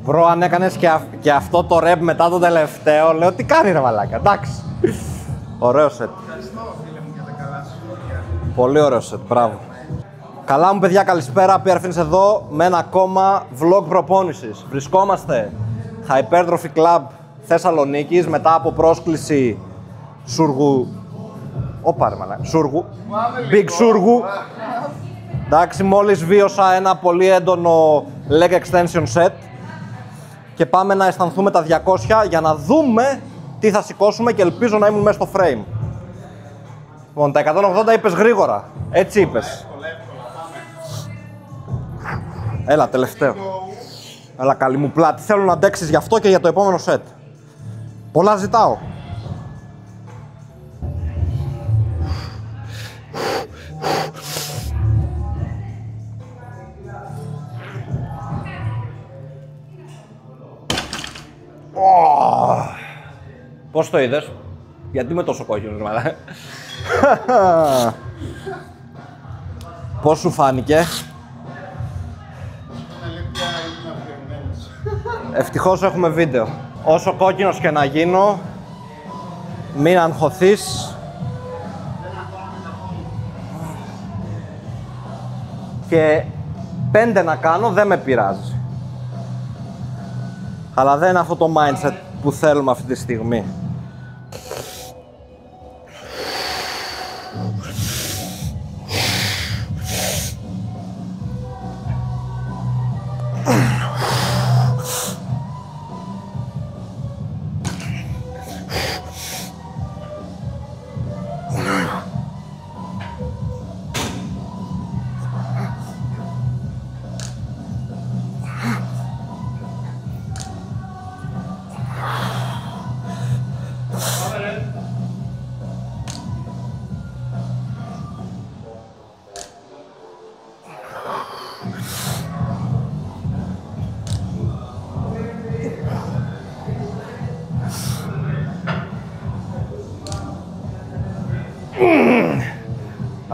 Μπρο, αν έκανες και αυτό το ρεπ μετά το τελευταίο, λέω τι κάνει ρε μαλάκα, εντάξει. Ωραίο σετ. Ευχαριστώ φίλε μου για τα καλά σου λόγια. Πολύ ωραίο σετ, μπράβο. Καλά μου παιδιά, καλησπέρα, Pierre εδώ με ένα ακόμα vlog προπόνησης. Βρισκόμαστε Hypertrophy Club Θεσσαλονίκης μετά από πρόσκληση Σούργου. Όπα ρε μαλάκα, Σούργου. Big Σούργου. Εντάξει, μόλις βίωσα ένα πολύ έντονο leg extension set και πάμε να αισθανθούμε τα 200 για να δούμε τι θα σηκώσουμε και ελπίζω να ήμουν μέσα στο frame. Λοιπόν, τα 180 είπες γρήγορα, έτσι είπες. Έλα, τελευταίο. Έλα, καλή μου πλάτη. Θέλω να αντέξεις γι' αυτό και για το επόμενο set. Πολλά ζητάω. Πώς το είδες? Γιατί είμαι τόσο κόκκινος, μάλλον. Πώς σου φάνηκε? Ευτυχώς έχουμε βίντεο. Όσο κόκκινος και να γίνω, μην αγχωθείς. Και 5 να κάνω δεν με πειράζει. Αλλά δεν είναι αυτό το mindset που θέλουμε αυτή τη στιγμή.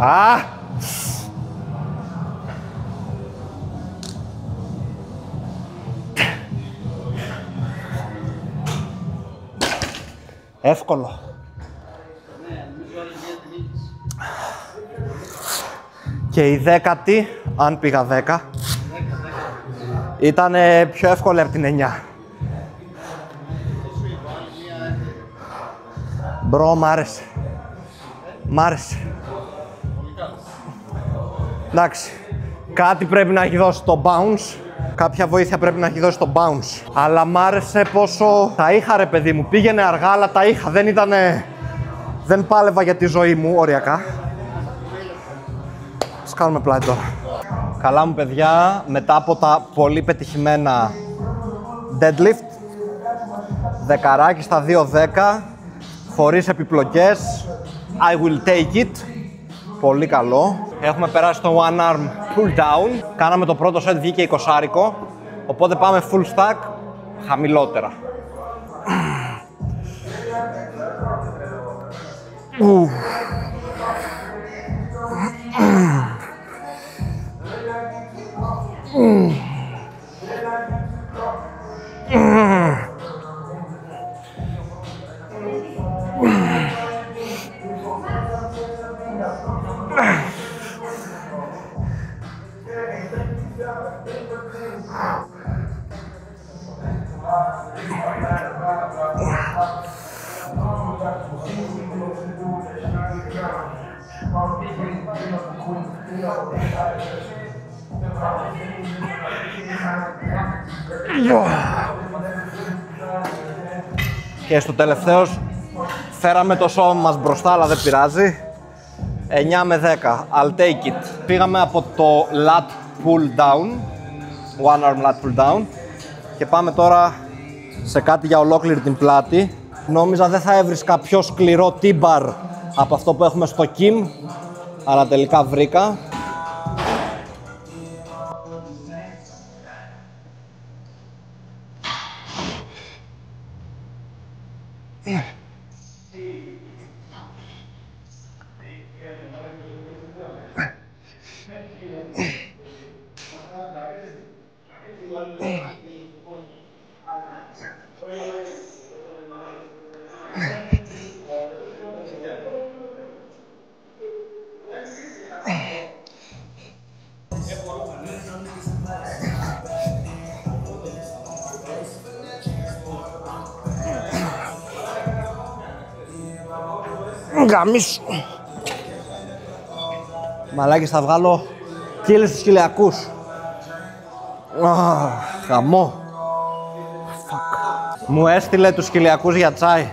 Α! Εύκολο. Και η δέκατη, αν πήγα 10, ήταν πιο εύκολη από την 9. Μπρο, μ' άρεσε. Μ' άρεσε. Εντάξει, κάτι πρέπει να έχει δώσει το bounce. Κάποια βοήθεια πρέπει να έχει δώσει το bounce. Αλλά μ' άρεσε πόσο τα είχα ρε παιδί μου. Πήγαινε αργά, αλλά τα είχα. Δεν ήτανε... Δεν πάλευα για τη ζωή μου, οριακά. Ας κάνουμε πλάι τώρα. Καλά μου παιδιά, μετά από τα πολύ πετυχημένα deadlift, δεκαράκι στα 2-10, χωρίς επιπλοκές, I will take it. Πολύ καλό. Έχουμε περάσει το one arm pull down. Κάναμε το πρώτο set, βγήκε 20άρικο. Οπότε πάμε full stack, χαμηλότερα. Και στο τελευταίο φέραμε το σώμα μας μπροστά, αλλά δεν πειράζει. 9 με 10, I'll take it. Πήγαμε από το lat pull down, one arm lat pull down, και πάμε τώρα σε κάτι για ολόκληρη την πλάτη. Νόμιζα δεν θα έβρισκα πιο σκληρό T-bar από αυτό που έχουμε στο Kim, αλλά τελικά βρήκα. Γαμίσου. Μαλάκες, θα βγάλω κύλες στους κοιλιακούς. Χαμό. Μου έστειλε τους κοιλιακούς για τσάι.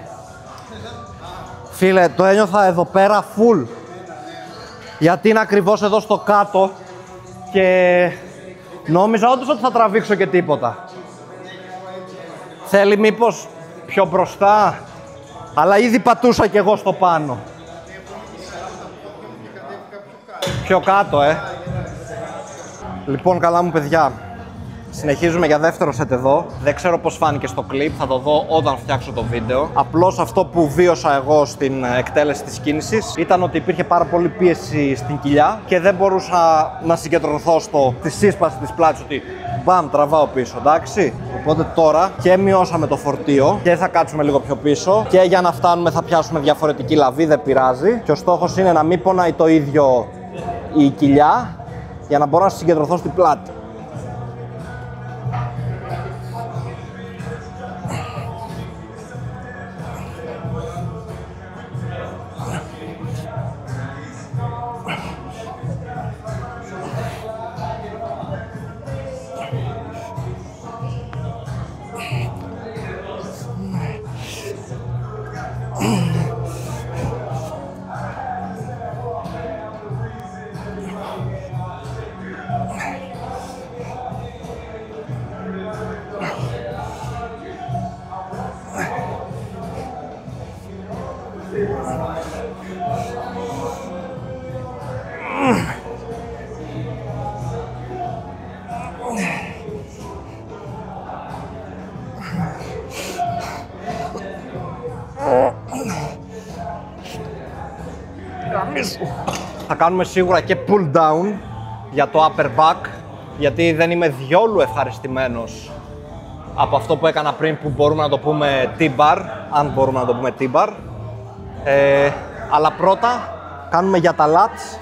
Φίλε, το ένιωθα εδώ πέρα full. Γιατί είναι ακριβώς εδώ στο κάτω και νόμιζα όντως ότι θα τραβήξω και τίποτα. Θέλει μήπως πιο μπροστά, αλλά ήδη πατούσα κι εγώ στο πάνω. Πιο κάτω, Λοιπόν, καλά μου παιδιά. Συνεχίζουμε για δεύτερο σετ εδώ. Δεν ξέρω πώς φάνηκε στο κλιπ, θα το δω όταν φτιάξω το βίντεο. Απλώς αυτό που βίωσα εγώ στην εκτέλεση της κίνησης ήταν ότι υπήρχε πάρα πολύ πίεση στην κοιλιά και δεν μπορούσα να συγκεντρωθώ στη σύσπαση της πλάτης ότι μπαμ, τραβάω πίσω, εντάξει. Οπότε τώρα και μειώσαμε το φορτίο και θα κάτσουμε λίγο πιο πίσω και για να φτάνουμε θα πιάσουμε διαφορετική λαβή, δεν πειράζει. Και ο στόχος είναι να μην πονάει το ίδιο η κοιλιά για να μπορώ να συγκεντρωθώ στην πλάτη. Θα κάνουμε σίγουρα και pull down για το upper back, γιατί δεν είμαι διόλου ευχαριστημένος από αυτό που έκανα πριν, που μπορούμε να το πούμε T-bar, αν μπορούμε να το πούμε T-bar. Αλλά πρώτα κάνουμε για τα lats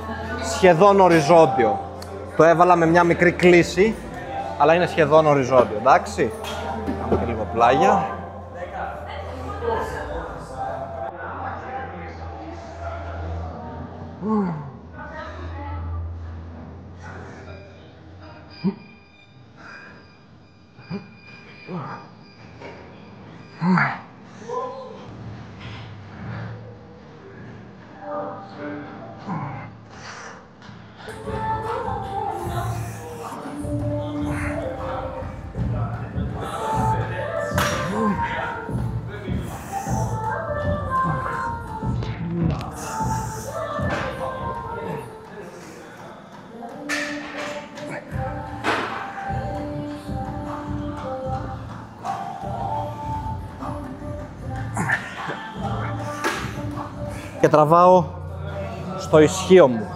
σχεδόν οριζόντιο. Το έβαλα με μια μικρή κλίση, αλλά είναι σχεδόν οριζόντιο, εντάξει. Κάνουμε και λίγο πλάγια. Και τραβάω στο ισχύο μου.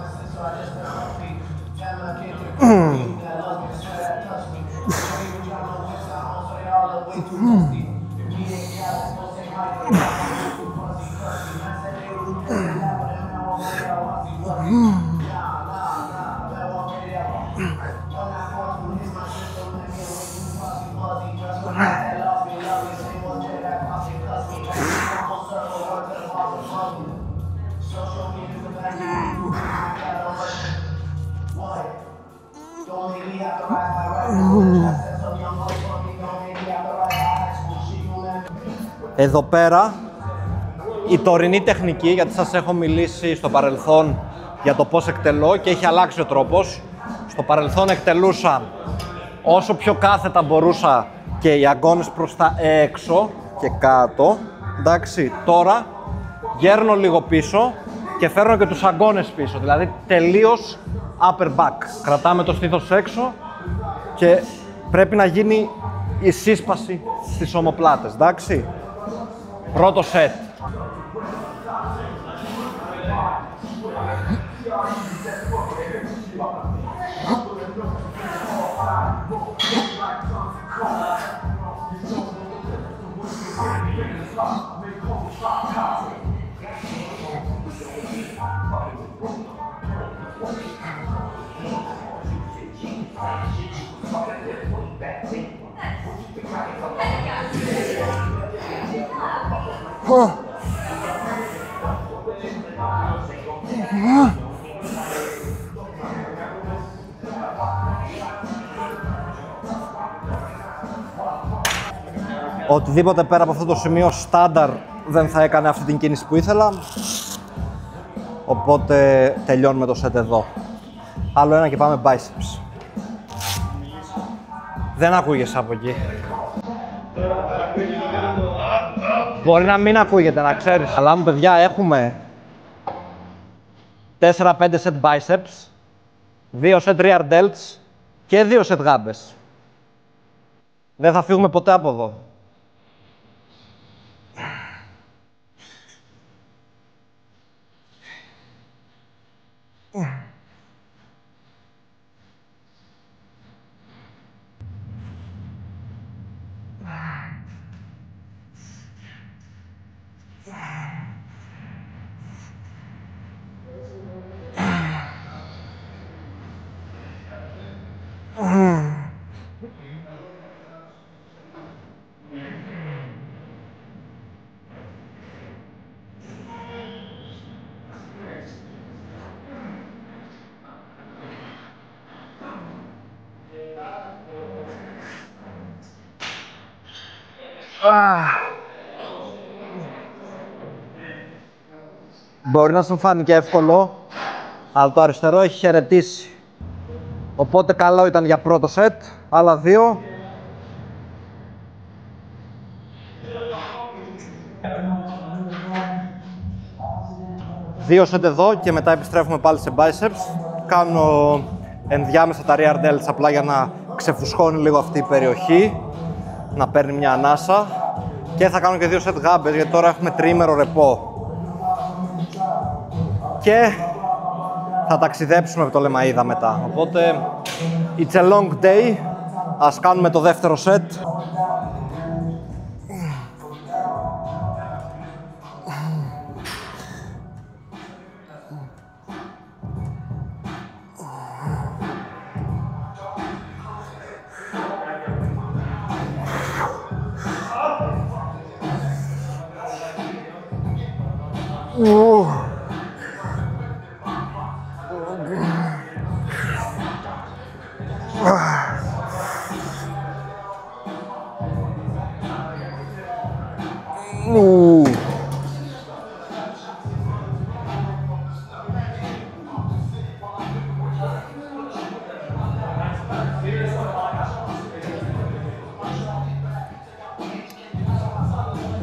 Εδώ πέρα η τωρινή τεχνική, γιατί σας έχω μιλήσει στο παρελθόν για το πώς εκτελώ και έχει αλλάξει ο τρόπος. Στο παρελθόν εκτελούσα όσο πιο κάθετα μπορούσα και οι αγκώνες προς τα έξω και κάτω. Εντάξει, τώρα γέρνω λίγο πίσω και φέρνω και τους αγκώνες πίσω, δηλαδή τελείως upper back. Κρατάμε το στήθος έξω και πρέπει να γίνει η σύσπαση στις ομοπλάτες, εντάξει. Πρώτο σετ. Οτιδήποτε πέρα από αυτό το σημείο στάνταρ δεν θα έκανε αυτή την κίνηση που ήθελα. Οπότε τελειώνουμε το set εδώ. Άλλο ένα και πάμε biceps. Δεν ακούγεσαι από εκεί. Μπορεί να μην ακούγεται, να ξέρεις. Αλλά μου παιδιά έχουμε 4-5 set biceps, 2 set rear delts και 2 set γάμπες. Δεν θα φύγουμε ποτέ από εδώ. Μπορεί να σου φάνηκε εύκολο, αλλά το αριστερό έχει χαιρετήσει. Οπότε καλό ήταν για πρώτο σετ, άλλα 2. Δύο σετ εδώ και μετά επιστρέφουμε πάλι σε biceps. Κάνω ενδιάμεσα τα rear delts απλά για να ξεφουσχώνει λίγο αυτή η περιοχή, να παίρνει μια ανάσα. Και θα κάνω και 2 σετ γάμπες, γιατί τώρα έχουμε τριήμερο ρεπό. Και θα ταξιδέψουμε με το λεμαΐδα μετά. Οπότε, it's a long day. Ας κάνουμε το δεύτερο σετ.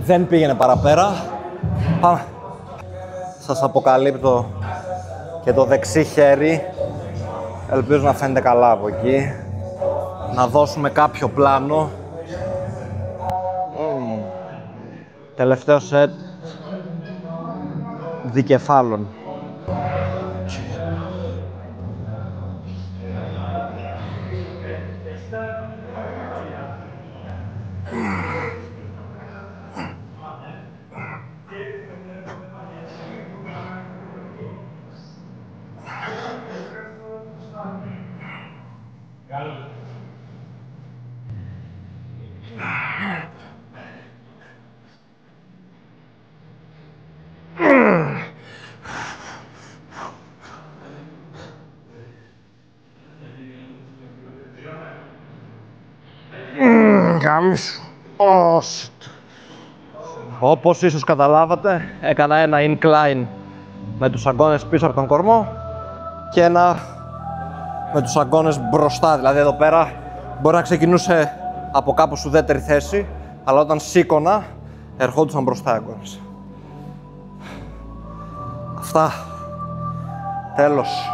Δεν πήγαινε παραπέρα. Πάμε. Σας αποκαλύπτω και το δεξί χέρι. Ελπίζω να φαίνεται καλά από εκεί. Να δώσουμε κάποιο πλάνο. Τελευταίο σετ δικεφάλων. Όπως ίσως καταλάβατε, έκανα ένα incline με τους αγκώνες πίσω από τον κορμό και ένα με τους αγκώνες μπροστά. Δηλαδή εδώ πέρα μπορεί να ξεκινούσε από κάπου σε ουδέτερη θέση, αλλά όταν σήκωνα ερχόντουσαν μπροστά οι αγκώνες. Αυτά. Τέλος.